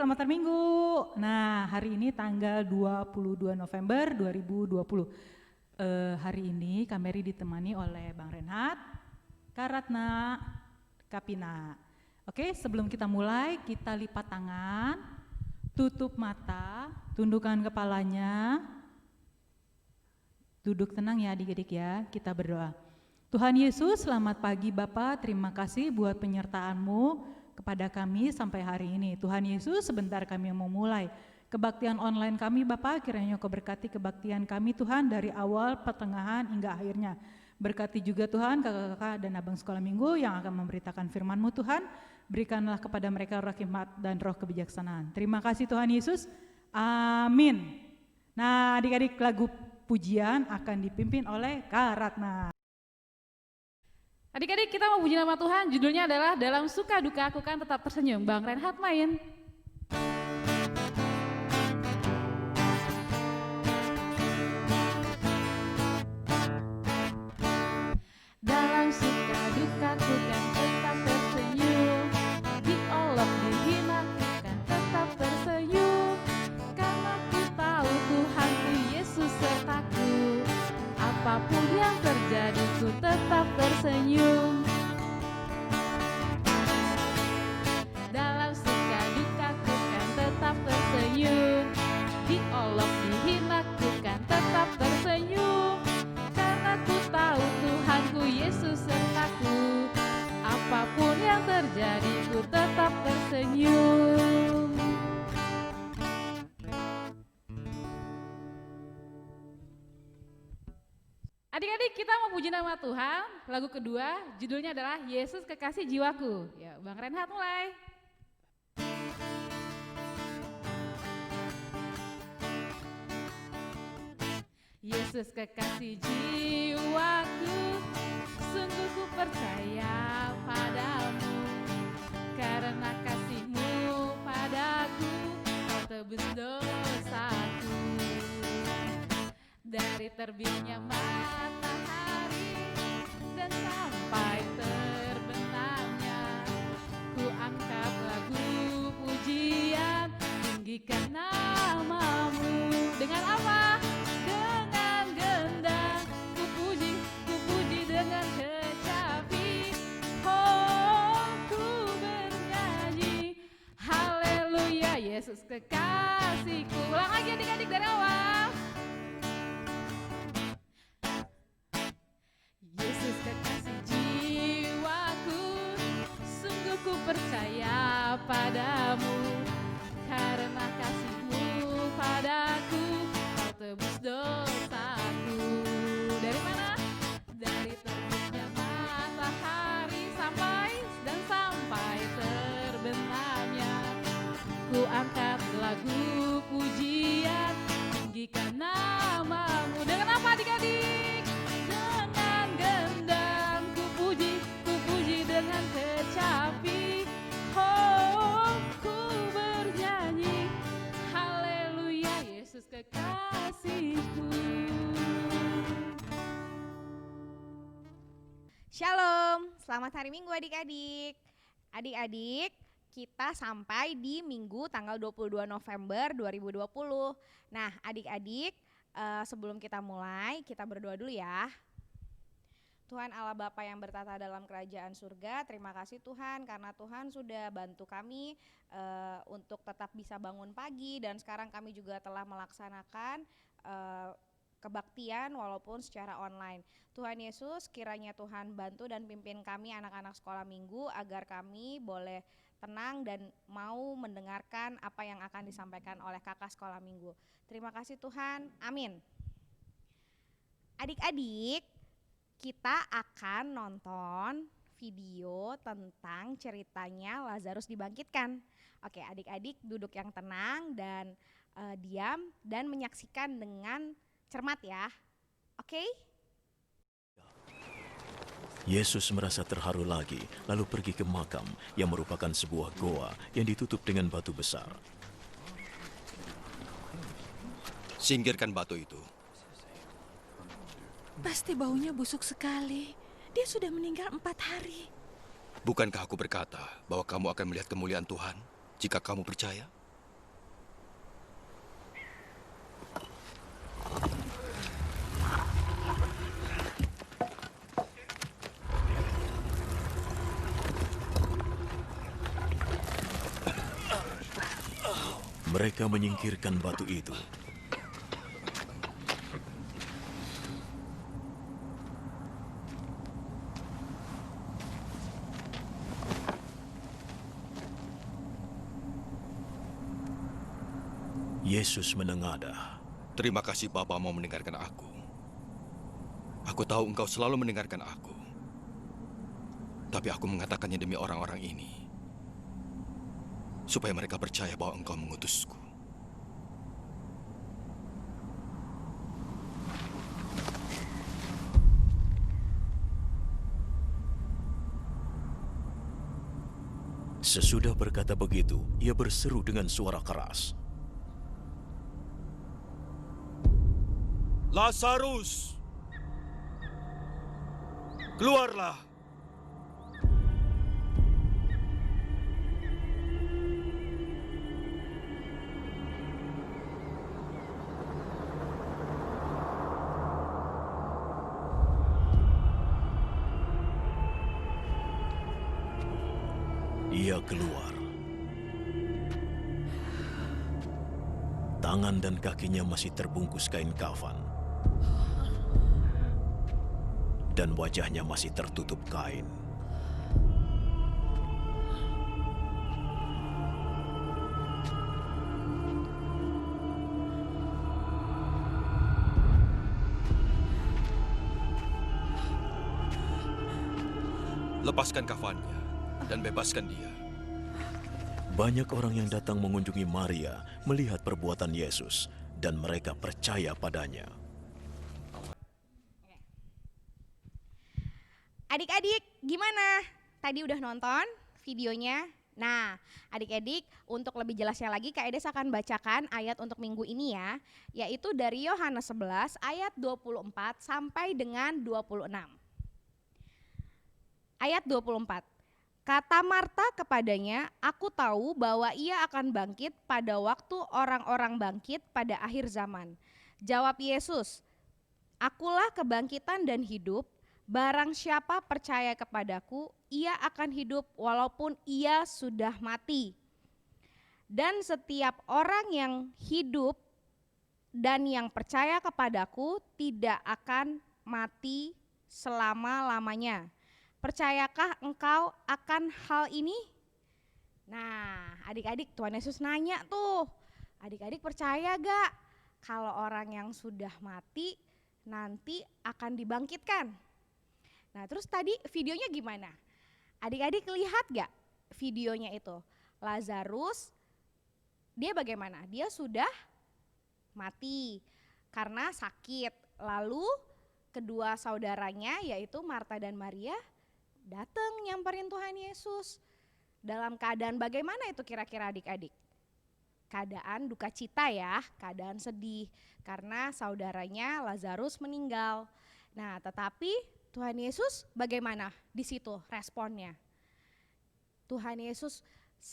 selamat hari Minggu. Nah, hari ini tanggal 22 November 2020. Hari ini Kameri ditemani oleh Bang Renhat, Karatna, Kapina. Oke, sebelum kita mulai, kita lipat tangan, tutup mata, tundukkan kepalanya, duduk tenang ya adik-adik ya, kita berdoa. Tuhan Yesus, selamat pagi Bapak, terima kasih buat penyertaan-Mu kepada kami sampai hari ini. Tuhan Yesus, sebentar kami mau mulai kebaktian online kami Bapak, kiranya Kau berkati kebaktian kami Tuhan dari awal, pertengahan hingga akhirnya. Berkati juga Tuhan kakak-kakak dan abang sekolah minggu yang akan memberitakan firman-Mu Tuhan. Berikanlah kepada mereka roh hikmat dan roh kebijaksanaan. Terima kasih Tuhan Yesus, amin. Nah adik-adik, lagu pujian akan dipimpin oleh Karatna. Adik-adik, kita mau puji nama Tuhan, judulnya adalah Dalam Suka Duka Aku Kan Tetap Tersenyum. Bang Renhat main. Dalam suka duka ku kan tetap tersenyum, diolok dihina ku kan tetap tersenyum, karena ku tahu Tuhanku Yesus sertaku. Apapun yang terjadi ku tetap tersenyum. Dalam suka duka ku kan tetap tersenyum, diolok dihina ku kan tetap tersenyum, karena ku tahu Tuhanku Yesus sertaku. Apapun yang terjadi ku tetap tersenyum. Adik-adik, kita mau puji nama Tuhan. Lagu kedua judulnya adalah Yesus Kekasih Jiwaku. Ya, Bang Renhat mulai. Yesus kekasih jiwaku, sungguh ku percaya padamu, karena kasih-Mu padaku, Kau tebus dosaku. Dari terbitnya matahari dan sampai terbenamnya, ku angkat lagu pujian, tinggikan nama-Mu. Dengan apa? Dengan gendang, ku puji dengan kecapi. Oh, ku bernyanyi, haleluya, Yesus kekasihku. Ulang lagi adik-adik dari awal. Yesus kekasih jiwaku, sungguh ku percaya padamu, karena kasih-Mu padaku, Kau tebus dosaku. Dari mana? Dari terbitnya matahari sampai terbenamnya, ku angkat lagu pujian, tinggikan nama-Mu. Dengan apa adik-adik? Dengan gendang, ku puji dengan kecapi. Oh, ku bernyanyi, haleluya, Yesus kekasihku. Shalom, selamat hari Minggu adik-adik. Adik-adik, kita sampai di Minggu tanggal 22 November 2020. Nah adik-adik, sebelum kita mulai, kita berdoa dulu ya. Tuhan Allah Bapa yang bertata dalam kerajaan surga, terima kasih Tuhan karena Tuhan sudah bantu kami untuk tetap bisa bangun pagi, dan sekarang kami juga telah melaksanakan kebaktian walaupun secara online. Tuhan Yesus, kiranya Tuhan bantu dan pimpin kami anak-anak sekolah minggu agar kami boleh tenang dan mau mendengarkan apa yang akan disampaikan oleh kakak sekolah minggu. Terima kasih Tuhan, amin. Adik-adik, kita akan nonton video tentang ceritanya Lazarus dibangkitkan. Oke, adik-adik duduk yang tenang dan diam dan menyaksikan dengan cermat ya. Oke? Yesus merasa terharu lagi, lalu pergi ke makam yang merupakan sebuah goa yang ditutup dengan batu besar. Singkirkan batu itu. Pasti baunya busuk sekali. Dia sudah meninggal 4 hari. Bukankah aku berkata bahwa kamu akan melihat kemuliaan Tuhan jika kamu percaya? Mereka menyingkirkan batu itu. Yesus menengadah. Terima kasih Bapa mau mendengarkan aku. Aku tahu engkau selalu mendengarkan aku. Tapi aku mengatakannya demi orang-orang ini. Supaya mereka percaya bahwa engkau mengutusku. Sesudah berkata begitu, ia berseru dengan suara keras. Lazarus, keluarlah. Ia keluar. Tangan dan kakinya masih terbungkus kain kafan. Dan wajahnya masih tertutup kain. Lepaskan kafannya dan bebaskan dia. Banyak orang yang datang mengunjungi Maria melihat perbuatan Yesus dan mereka percaya padanya. Adik-adik, gimana? Tadi udah nonton videonya? Nah, adik-adik, untuk lebih jelasnya lagi Kak Edes akan bacakan ayat untuk minggu ini ya, yaitu dari Yohanes 11 ayat 24 sampai dengan 26. Ayat 24. Kata Marta kepadanya, "Aku tahu bahwa ia akan bangkit pada waktu orang-orang bangkit pada akhir zaman." Jawab Yesus, "Akulah kebangkitan dan hidup. Barang siapa percaya kepadaku, ia akan hidup walaupun ia sudah mati. Dan setiap orang yang hidup dan yang percaya kepadaku tidak akan mati selama-lamanya. Percayakah engkau akan hal ini?" Nah, adik-adik, Tuhan Yesus nanya tuh, adik-adik percaya gak kalau orang yang sudah mati nanti akan dibangkitkan? Nah, terus tadi videonya gimana? Adik-adik lihat gak videonya itu? Lazarus, dia bagaimana? Dia sudah mati karena sakit. Lalu kedua saudaranya yaitu Marta dan Maria datang nyamperin Tuhan Yesus. Dalam keadaan bagaimana itu kira-kira adik-adik? Keadaan duka cita ya, keadaan sedih karena saudaranya Lazarus meninggal. Nah, tetapi Tuhan Yesus bagaimana di situ responnya? Tuhan Yesus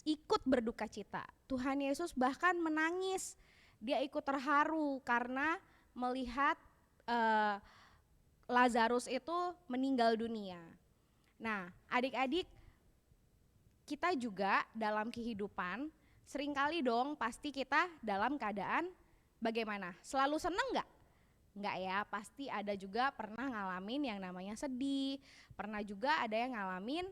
ikut berduka cita. Tuhan Yesus bahkan menangis. Dia ikut terharu karena melihat Lazarus itu meninggal dunia. Nah, adik-adik, kita juga dalam kehidupan seringkali dong pasti kita dalam keadaan bagaimana? Selalu seneng gak? Enggak ya, pasti ada juga pernah ngalamin yang namanya sedih, pernah juga ada yang ngalamin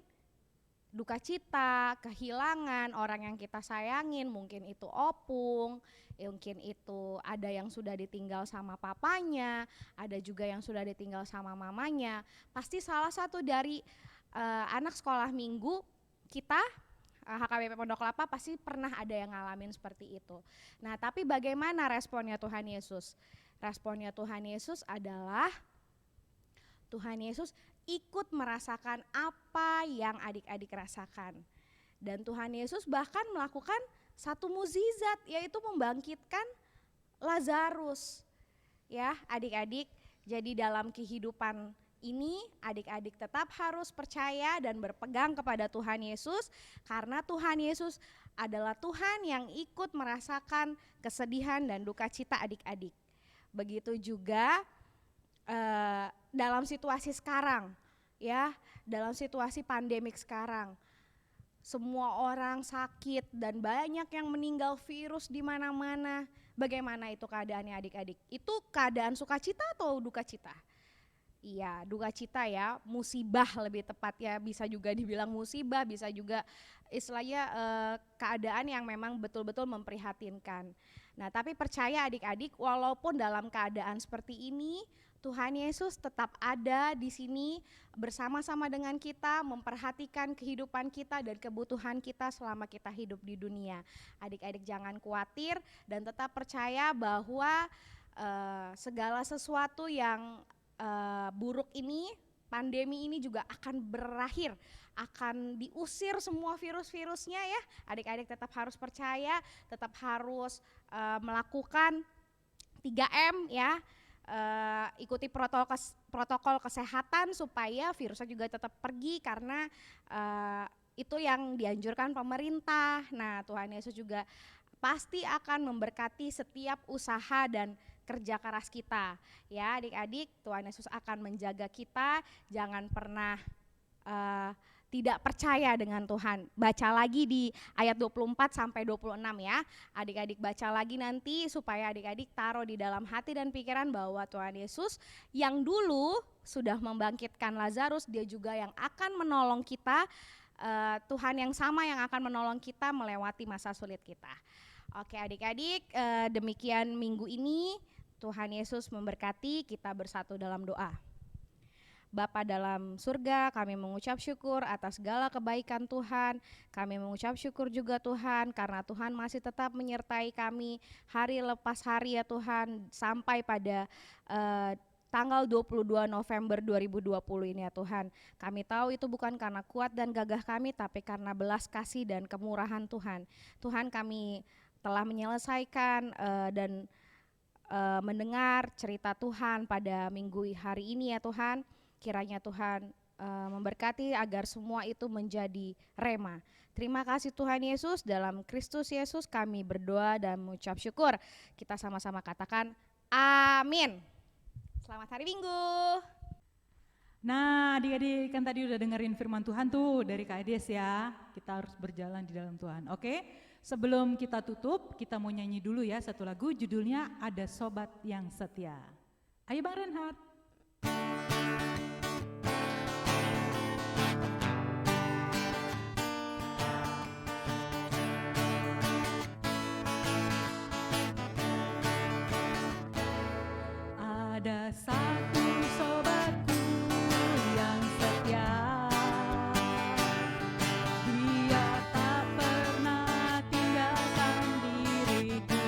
duka cita, kehilangan orang yang kita sayangin, mungkin itu opung, mungkin itu ada yang sudah ditinggal sama papanya, ada juga yang sudah ditinggal sama mamanya. Pasti salah satu dari anak sekolah minggu kita, HKBP Pondok Kelapa pasti pernah ada yang ngalamin seperti itu. Nah, tapi bagaimana responnya Tuhan Yesus? Responnya Tuhan Yesus adalah Tuhan Yesus ikut merasakan apa yang adik-adik rasakan. Dan Tuhan Yesus bahkan melakukan satu mukjizat, yaitu membangkitkan Lazarus. Ya, adik-adik, jadi dalam kehidupan ini adik-adik tetap harus percaya dan berpegang kepada Tuhan Yesus, karena Tuhan Yesus adalah Tuhan yang ikut merasakan kesedihan dan duka cita adik-adik. Begitu juga dalam situasi sekarang, ya, dalam situasi pandemik sekarang. semua orang sakit dan banyak yang meninggal, virus di mana-mana. Bagaimana itu keadaannya adik-adik? Itu keadaan sukacita atau duka cita? Iya, duka cita ya, musibah lebih tepat ya, bisa juga dibilang musibah, bisa juga istilahnya keadaan yang memang betul-betul memprihatinkan. Nah, tapi percaya adik-adik, walaupun dalam keadaan seperti ini, Tuhan Yesus tetap ada di sini bersama-sama dengan kita, memperhatikan kehidupan kita dan kebutuhan kita selama kita hidup di dunia. Adik-adik jangan khawatir dan tetap percaya bahwa segala sesuatu yang buruk ini, pandemi ini juga akan berakhir, akan diusir semua virus-virusnya ya. Adik-adik tetap harus percaya, tetap harus melakukan 3M ya. Ikuti protokol kesehatan supaya virusnya juga tetap pergi, karena itu yang dianjurkan pemerintah. Nah, Tuhan Yesus juga pasti akan memberkati setiap usaha dan kerja keras kita ya adik-adik. Tuhan Yesus akan menjaga kita, jangan pernah tidak percaya dengan Tuhan. Baca lagi di ayat 24 sampai 26 ya. Adik-adik baca lagi nanti supaya adik-adik taruh di dalam hati dan pikiran bahwa Tuhan Yesus yang dulu sudah membangkitkan Lazarus, dia juga yang akan menolong kita. Tuhan yang sama yang akan menolong kita melewati masa sulit kita. Oke adik-adik, demikian minggu ini. Tuhan Yesus memberkati, kita bersatu dalam doa. Bapa dalam surga, kami mengucap syukur atas segala kebaikan Tuhan. Kami mengucap syukur juga Tuhan karena Tuhan masih tetap menyertai kami hari lepas hari ya Tuhan, sampai pada tanggal 22 November 2020 ini ya Tuhan. Kami tahu itu bukan karena kuat dan gagah kami, tapi karena belas kasih dan kemurahan Tuhan. Tuhan, kami telah menyelesaikan dan mendengar cerita Tuhan pada minggu hari ini ya Tuhan. Kiranya Tuhan memberkati agar semua itu menjadi rema. Terima kasih Tuhan Yesus, dalam Kristus Yesus kami berdoa dan mengucap syukur. Kita sama-sama katakan amin. Selamat hari Minggu. Nah adik-adik kan tadi udah dengerin firman Tuhan tuh dari Kak Ades ya. Kita harus berjalan di dalam Tuhan, oke? Sebelum kita tutup, kita mau nyanyi dulu ya satu lagu, judulnya Ada Sobat Yang Setia. Ayo Bang Renhat. Ada satu sobatku yang setia, dia tak pernah tinggalkan diriku.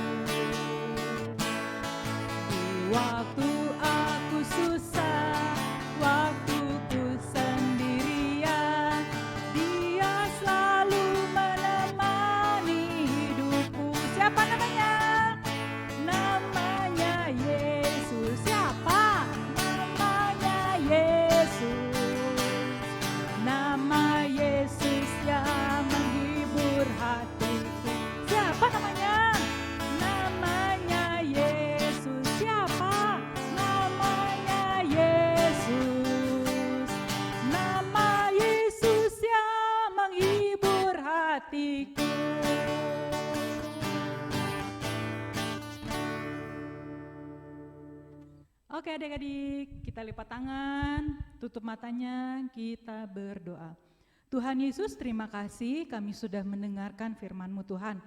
Di waktu aku susah, waktuku sendirian, dia selalu menemani hidupku. Siapa namanya? Namanya Yesus. Siapa? Namanya Yesus. Nama Yesus yang menghibur hatiku. Siapa namanya? Namanya Yesus. Siapa? Namanya Yesus. Nama Yesus yang menghibur hatiku. Oke adik-adik, kita lipat tangan, tutup matanya, kita berdoa. Tuhan Yesus, terima kasih kami sudah mendengarkan firman-Mu Tuhan.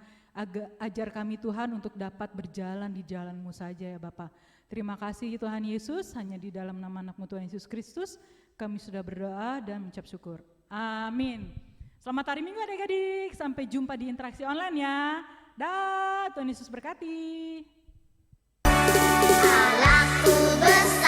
Ajar kami Tuhan untuk dapat berjalan di jalan-Mu saja ya Bapa. Terima kasih Tuhan Yesus, hanya di dalam nama anak-Mu Tuhan Yesus Kristus kami sudah berdoa dan mengucap syukur. Amin. Selamat hari Minggu adik-adik, sampai jumpa di interaksi online ya. Dah, Tuhan Yesus berkati. Allahku besar.